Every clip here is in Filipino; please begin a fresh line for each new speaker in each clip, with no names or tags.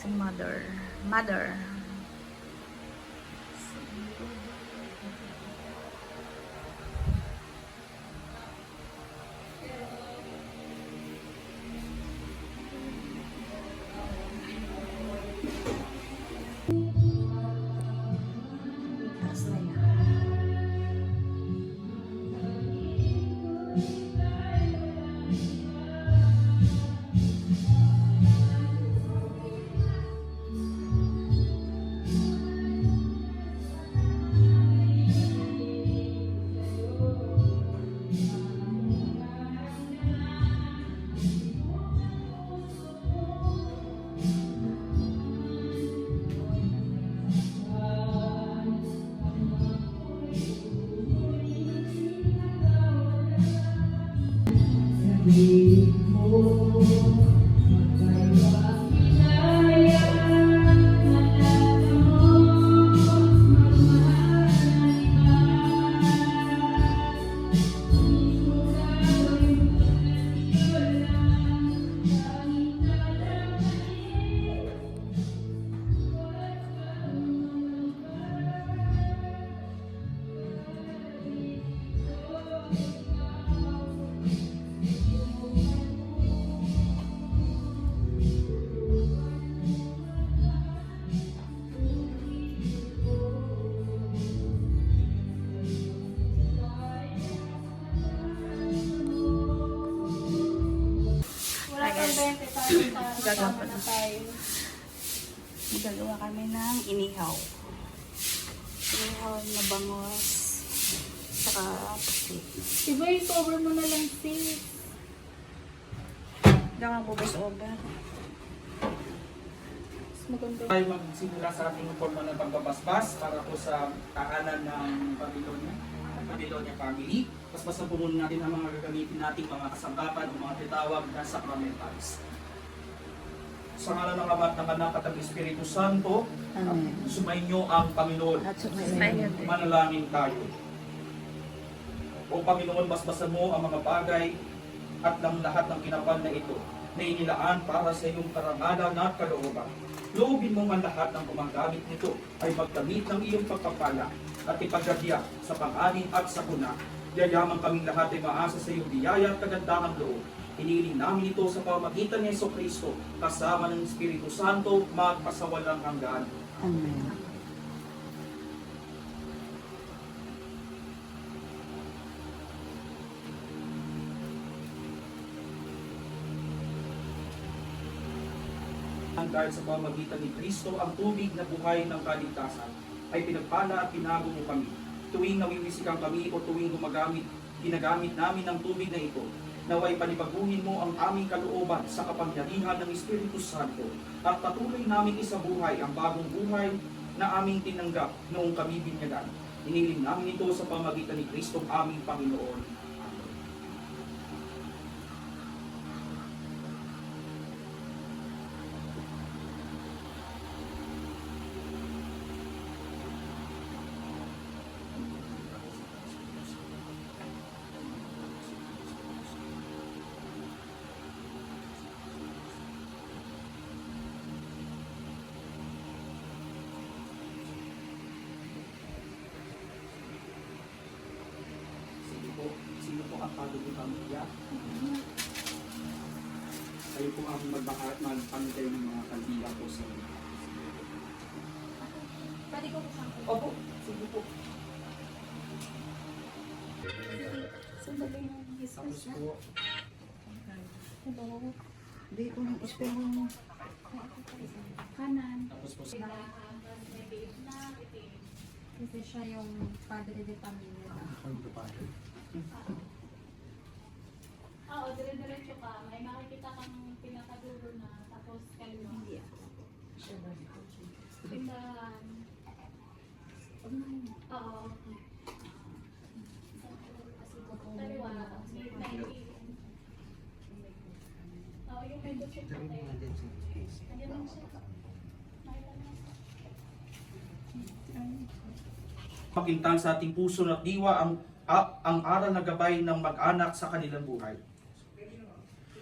si mother. Mother. Gagawa na tayo. Magagawa kami ng inihaw. Inihaw na bangos. Saka pusit.
Diba yung over mo na lang, sis?
Gawang bubos over.
Mas maganda.
Tayo magsimula sa ating forma ng pagbabasbas para po sa kaanan ng Babylonia family. Basbasan po muna natin ang mga gagamitin nating mga kasangkapan o mga titawag na sacramentals. Sa ngalan ng Ama at ng Anak at ng Espiritu Santo, sumainyo ang Panginoon. Manalangin tayo. O Panginoon, basbasan mo ang mga bagay at ng lahat ng kinapal na ito na inilaan para sa iyong karangalan at kalooban. Loobin mo ang lahat ng gumagamit nito ay magdamit ng iyong pagpapala at ipagdadya sa pang-anin at sa kuna. Yayaman kaming lahat ay maasa sa iyong biyaya at kagandahang loob. Hiniling namin ito sa pamamagitan ni Jesucristo kasama ng Espiritu Santo magpasawalang hanggan.
Amen.
Dahil sa pamamagitan ni Kristo, ang tubig na buhay ng kaligtasan ay pinagpala at pinago mo kami. Tuwing nawiwisikan kami o tuwing ginagamit namin ang tubig na ito, naway panibaguhin mo ang aming kalooban sa kapangyarihan ng Espiritu Santo at patuloy naming isabuhay ang bagong buhay na aming tinanggap noong kami binyagan. Hiniling namin ito sa pamamagitan ni Kristo aming Panginoon. Sino po ang padong pamilya? Kayo po ang magpamigay ng mga kandila po sa inyo.
Pwede ko po siyang
Opo, sige po.
sandali ng
Tapos
business na.
po,
Hello.
Hindi ko nang espero mo.
Kanan.
tapos po
Kasi siya yung padre de pamilya.
Oo, dire-diretso ka. May makikita kang pinakadulo na tapos kaliwa.
Hindi.
Tindahan. Oo. Kaliwa. May oo, yung may dutse ko tayo. Andiyan lang siya. Nakita mo.
makintan sa ating puso at diwa ang aral na gabay ng mag-anak sa kanilang buhay.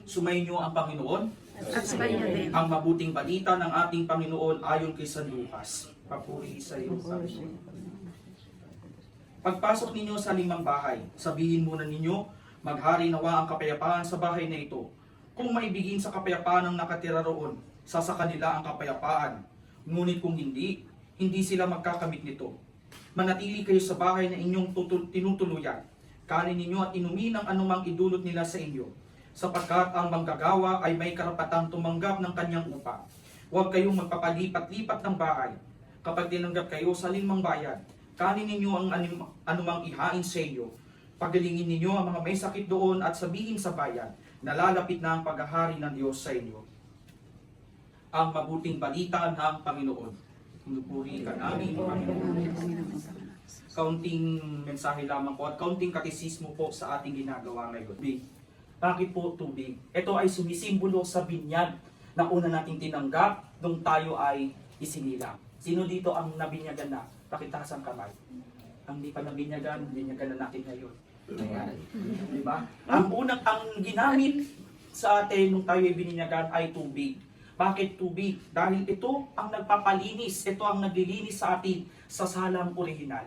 Sumainyo ang Panginoon.
At sa kanya din.
Ang mabuting balita ng ating Panginoon ayon kay San Lucas. Papuri sa iyo, Panginoon. Pagpasok ninyo sa limang bahay, sabihin muna ninyo, maghari nawa ang kapayapaan sa bahay na ito. Kung maibigin sa kapayapaan ang nakatira roon, sa kanila ang kapayapaan. Ngunit kung hindi, hindi sila magkakamit nito. Manatili kayo sa bahay na inyong tinutuluyan. Kanin ninyo at inumin ang anumang idulot nila sa inyo. Sapagkat ang manggagawa ay may karapatang tumanggap ng kanyang upa. Huwag kayong magpapalipat-lipat ng bahay. Kapag tinanggap kayo sa limang bayan, kanin ninyo ang anumang ihain sa inyo. Pagalingin ninyo ang mga may sakit doon at sabihin sa bayan, nalalapit na ang paghahari ng Diyos sa inyo. Ang mabuting balita ng Panginoon. Pinupuri ka namin, Panginoon. Kaunting mensahe lamang po at kaunting katisismo po sa ating ginagawa ngayon. Bakit po tubig? Ito ay sumisimbolo sa binyag na una nating tinanggap nung tayo ay isinilang. Sino dito ang nabinyagan na? Pakitaas ang kamay. Ang di pa nabinyagan, binyagan na natin ngayon. Ayan. Diba? Ang ginamit sa atin nung tayo ay bininyagan ay tubig. Bakit tubig? Dahil ito ang nagpapalinis, ito ang naglilinis sa atin sa salang orihinal.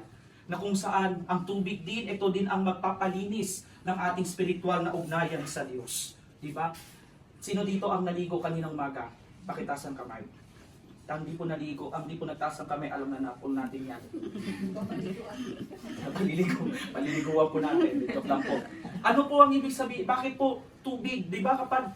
Na kung saan ang tubig din, ito din ang magpapalinis ng ating spiritual na ugnayan sa Diyos. Diba? Sino dito ang naligo kaninang umaga? Pakitaas ang kamay. Ang di po naligo, ang di po nagtaas ang kamay, alam na napon natin yan. Paliliguan po natin. Dito lang po. Ano po ang ibig sabihin? Bakit po tubig? Diba kapag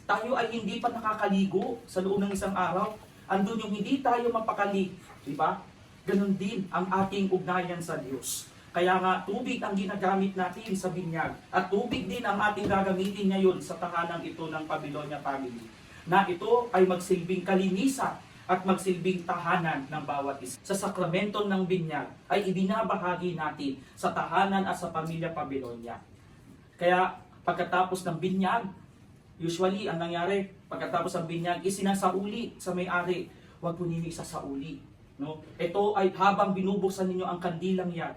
tayo ay hindi pa nakakaligo sa loob ng isang araw, andun yung hindi tayo mapakali. Diba? Ganon din ang ating ugnayan sa Diyos. Kaya nga, tubig ang ginagamit natin sa binyag. At tubig din ang ating gagamitin ngayon sa tahanang ito ng Babylonia family. Na ito ay magsilbing kalinisan at magsilbing tahanan ng bawat isa. Sa sakramento ng binyag ay ibinabahagi natin sa tahanan at sa pamilya Babylonia. Kaya pagkatapos ng binyag, usually ang nangyari, pagkatapos ng binyag, isinasauli sa may-ari. Huwag po ninyo isasauli. No? Ito ay habang binubuksan ninyo ang kandilang yan,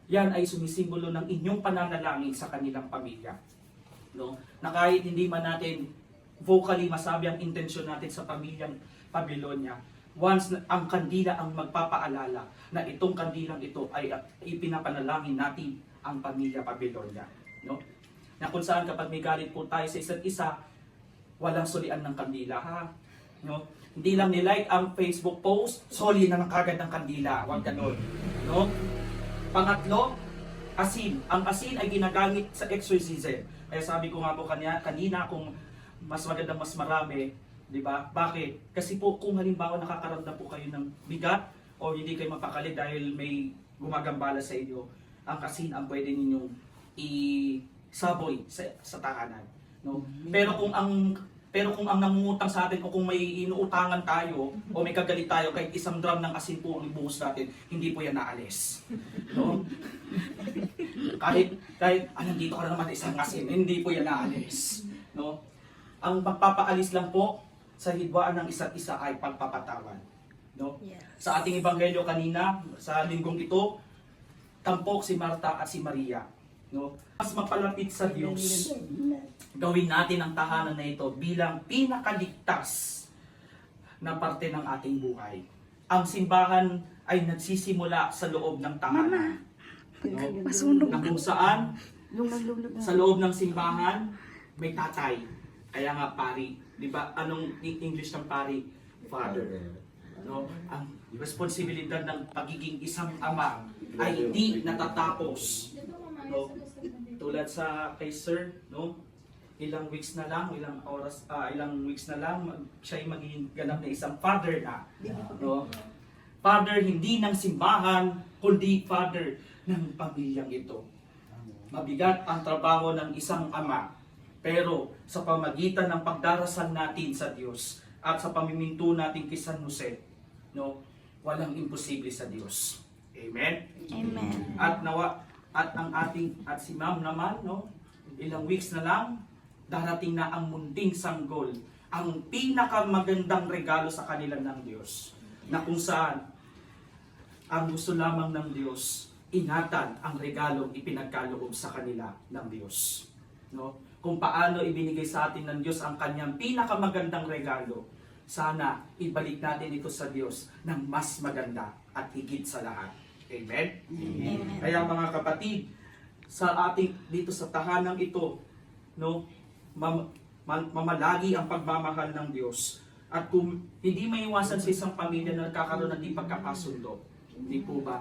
yan ay sumisimbolo ng inyong pananalangin sa kanilang pamilya. No? Na kahit hindi man natin vocally masabi ang intensyon natin sa pamilyang Babylonia, once ang kandila ang magpapaalala na itong kandilang ito ay ipinapanalangin natin ang pamilya Babylonia. No? Na kung saan kapag may galit po tayo sa isa't isa, walang sulian ng kandila. Ha? No? Hindi lang nilike ang Facebook post, soli na ng kagad ng kandila. Huwag ganun. No? Pangatlo, asin. Ang asin ay ginagamit sa exorcism. Kaya sabi ko nga po kanina kung mas maganda mas marami, di ba? Bakit? Kasi po kung halimbawa nakakaramdam po kayo ng bigat o hindi kayo mapakali dahil may gumagambala sa inyo, ang asin ang pwede ninyong isaboy sa tahanan. No? Pero kung ang nangungutang sa atin o kung may inuutangan tayo o may kagalit tayo, kahit isang drum ng asin po ang ibuhos natin, hindi po yan naalis. No? kahit nandito ka na naman isang asin, hindi po yan naalis. No? Ang magpapaalis lang po sa hidwaan ng isa't isa ay pagpapatawan. No?
Yes.
Sa ating ebanghelyo kanina, sa linggong ito, tampok si Marta at si Maria. No? Mas mapalapit sa Diyos, gawin natin ang tahanan na ito bilang pinakaligtas na parte ng ating buhay. Ang simbahan ay nagsisimula sa loob ng tahanan. No? Na kung saan, sa loob ng simbahan, may tatay. Kaya nga pari. Di ba? Anong English ng pari? Father. No? Ang responsibilidad ng pagiging isang ama ay hindi natatapos. No? Tulad sa kay Sir, no? Ilang weeks na lang siya ay magiging ganap na isang father na. No? Father hindi ng simbahan, kundi father ng pamilyang ito. Mabigat ang trabaho ng isang ama, pero sa pamagitan ng pagdarasal natin sa Diyos at sa pamiminto natin kay San Jose, no, walang imposible sa Diyos. Amen.
Amen.
At si Ma'am naman, no, ilang weeks na lang, darating na ang munting sanggol, ang pinakamagandang regalo sa kanila ng Diyos, na kung saan ang gusto lamang ng Diyos, ingatan ang regalong ipinagkaloob sa kanila ng Diyos. No? kung paano ibinigay sa atin ng Diyos ang kanyang pinakamagandang regalo. Sana ibalik natin ito sa Diyos ng mas maganda at higit sa lahat. Amen?
Amen.
Kaya mga kapatid, sa ating dito sa tahanang ito, no, mamalagi ang pagmamahal ng Diyos. At kung hindi maiwasan sa isang pamilya na nagkakaroon ng di pagkakasundo, hindi po ba?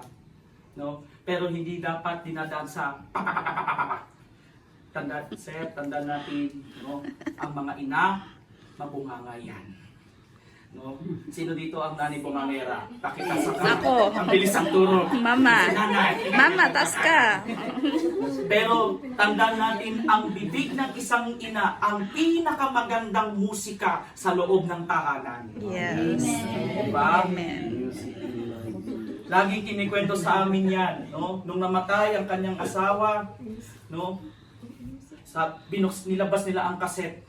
No? Pero hindi dapat dinadaan sa tanda natin, no, ang mga ina, mabunganga yan. No? Sino dito ang nanay bungangera? Pakita sa
Ako.
Ang bilis ang turo.
Mama.
Si nanay.
Mama, tas ka.
Pero tandaan natin, ang bibig ng isang ina ang pinakamagandang musika sa loob ng tahanan.
Yes.
Diba?
Amen.
Laging kinikwento sa amin yan, no? Nung namatay ang kanyang asawa, no? Nilabas nila ang cassette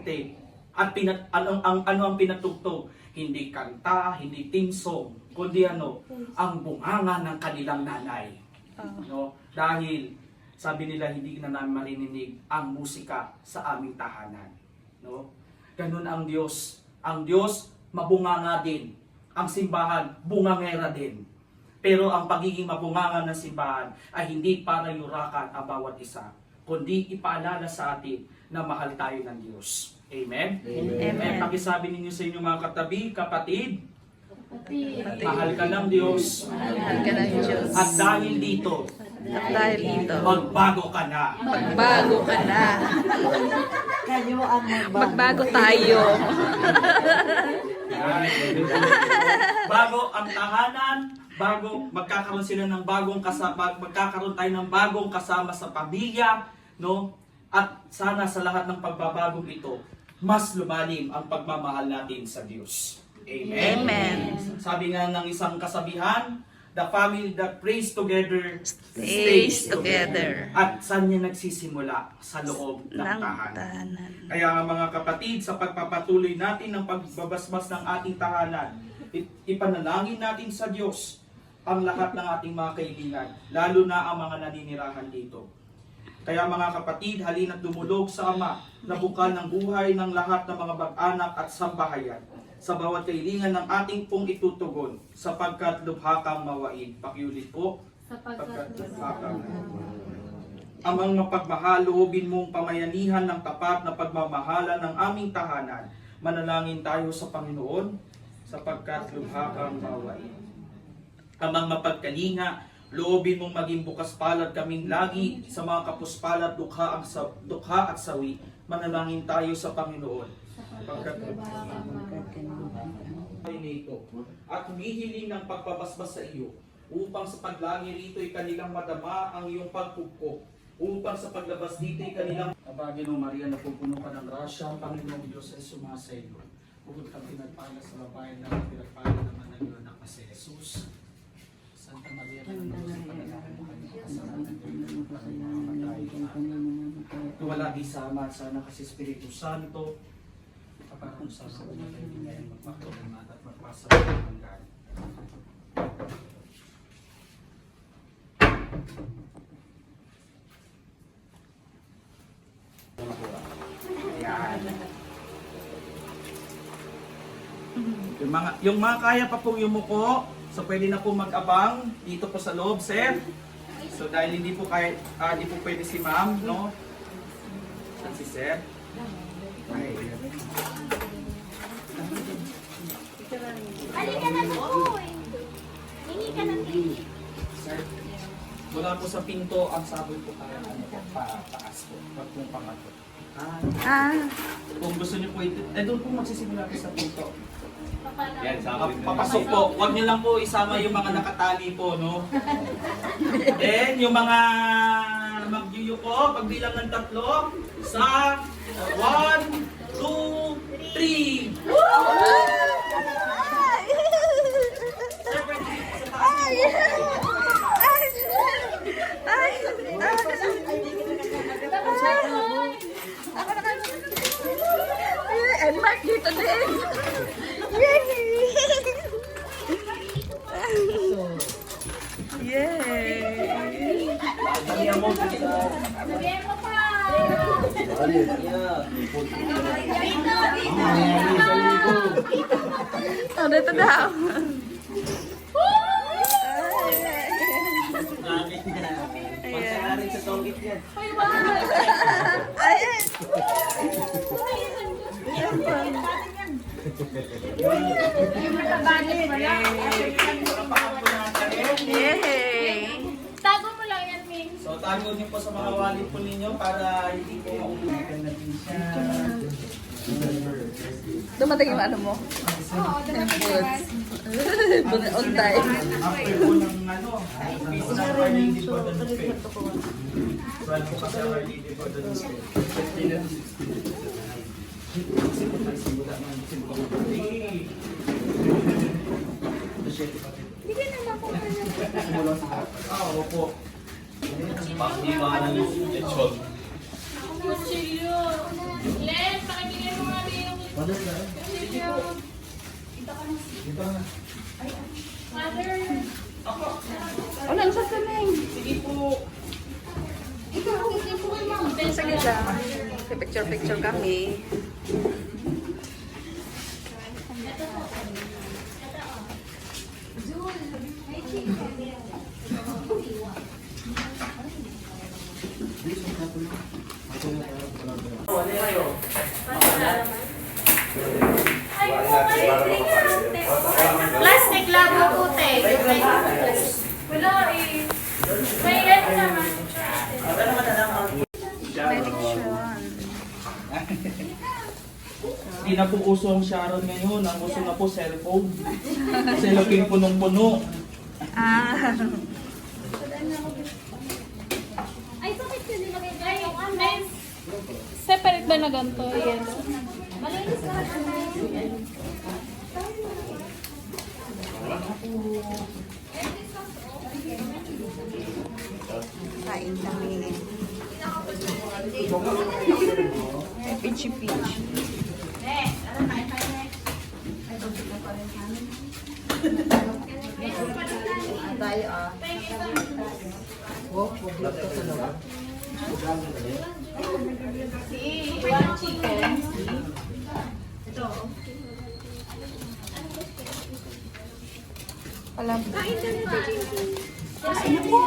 tape. At ano ang pinatugtog? Hindi kanta, hindi theme song, kundi ang bunganga ng kanilang nanay. No? Dahil sabi nila hindi na namin marinig ang musika sa aming tahanan. No? Ganun ang Diyos. Ang Diyos mabunganga din. Ang simbahan bungangera din. Pero ang pagiging mabunganga ng simbahan ay hindi para yurakan ang bawat isa, kundi ipaalala sa atin na mahal tayo ng Diyos. Amen?
Amen.
Pakisabi ninyo sa inyong mga katabi, kapatid,
Pati,
mahal ka ng Diyos.
Mahal ka ng Diyos.
At dahil dito,
At dahil dito,
magbago ka na.
magbago ka na.
Kayo ang magbago.
Magbago tayo.
Bago ang tahanan, bago magkakaroon sila ng magkakaroon tayo ng bagong kasama sa pamilya, no? At sana sa lahat ng pagbabagong ito, mas lumalim ang pagmamahal natin sa Diyos. Amen.
Amen.
Sabi nga ng isang kasabihan, the family that prays together
Stays together.
At saan niya nagsisimula? Sa loob ng
Ng
tahanan.
tahanan.
Kaya nga mga kapatid, sa pagpapatuloy natin ng pagbabasbas ng ating tahanan, ipanalangin natin sa Diyos ang lahat ng ating mga kaibigan, lalo na ang mga naninirahan dito. Kaya mga kapatid, halina't dumulog sa Ama na bukal ng buhay ng lahat ng mga bag-anak at sambahayan sa bawat kailangan ng ating pong itutugon sapagkat lubha kang mawaid. Pakiulit po, sapagkat lubha kang Amang mapagmahal, loobin mong pamayanihan ng tapat na pagmamahala ng aming tahanan. Manalangin tayo sa Panginoon sapagkat lubha kang mawaid. Amang mapagkalinga, loobin mong maging bukas palad kaming lagi sa mga kapuspalat, dukha at sawi. Manalangin tayo sa Panginoon. Sapagkat at humihiling ng pagbabasbas sa iyo, upang sa paglangi rito ay kanilang madama ang iyong pagpupko, upang sa paglabas dito ay kanilang Abagino Maria, napupuno ka ng grasya, ang Panginoong Diyos ay sumasa iyo. Bukod kang pinagpala sa babae na pinagpala naman ng iyong anak na si Jesus. Santa Maria, wala di sama at sana kasi Espiritu Santo, kapag kung sa mga kaibigan, magpakulaman at magpasa ng hanggan. Ayan. Yung mga kaya pa pong yumuko, so pwede na po mag-abang dito po sa loob, sir. So dahil hindi po hindi po pwede si ma'am, no? Saan si sir? Ay.
halika na po. Hingi ka ng tingin.
Sir, mula po sa pinto, ang sabon po kaya paas po. Wag pong pangato. Kung gusto niyo po ito, doon po magsisimula po sa pinto.
Yan,
Papasok po. Huwag niyo lang po isama yung mga nakatali po, no? Then, yung mga magyuyuko, pagbilang ng 3, sa 1, 2, 3. Sir, pwede dito sa taas.
And Mark dito din. Yay!
Dalihan mo.
Sabihin mo pa.
Oh, dito daw.
Pagkakarin sa tongkit yan.
Ayan. Yay!
Tago mo lang yan, Ming.
So tago niyo po sa mga wallet po ninyo para hindi po maulugan natin siya.
Dumating yung ano mo?
Oo, dumating ka ba?
On time.
After po ng ano, piso ng Our Lady for the New Faith. 12 po kasi Our Lady for the New Faith. 15 na. Simula ng simula.
Bigyan naman ko kayo.
Simula sa opo. Pang-iwanan yung lechon.
Kutsilyo. Len, pakibigay mo nga yung kutsilyo. Mother.
Oh, nasa kaming.
Sige po.
Sige lang. Picture-picture kami.
Plastic lang mo puti. Wala eh. May ano naman.
May leksyon.
Hindi na po uso ang Sharon ngayon. Ang uso na po cellphone. Cellphone punong-puno.
Ah.
Ay, bakit ka nilagay dyan yung ano? Separate ba na ganito? Yellow. Malinis ka na.
Kain kami. Peachy-peach.
Tayo ah.
One chicken.
Alam.
Kain na po.